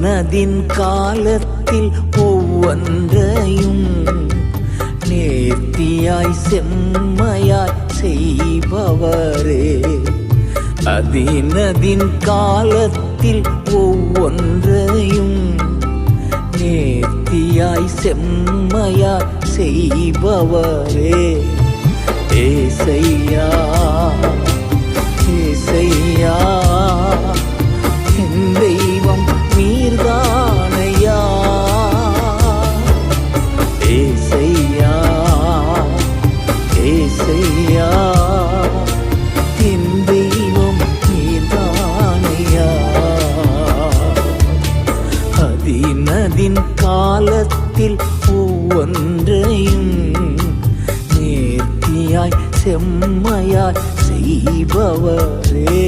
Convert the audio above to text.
அதினதின் காலத்தில் ஒவ்வொன்றையும் நேர்த்தியாய் செம்மையாய் செய்பவரே. அதினதின் காலத்தில் ஒவ்வொன்றையும் நேர்த்தியாய் செம்மையாய் செய்பவரே. ஏசையா ஏசையா என் தெய்வம் நீர்தானையா. ஏசையா ஏசையா என் தெய்வம் நீர்தானையா. அதினதின் காலத்தில் ஒவ்வொன்றையும் நேர்த்தியாய் செம்மையாய் செய்பவரே.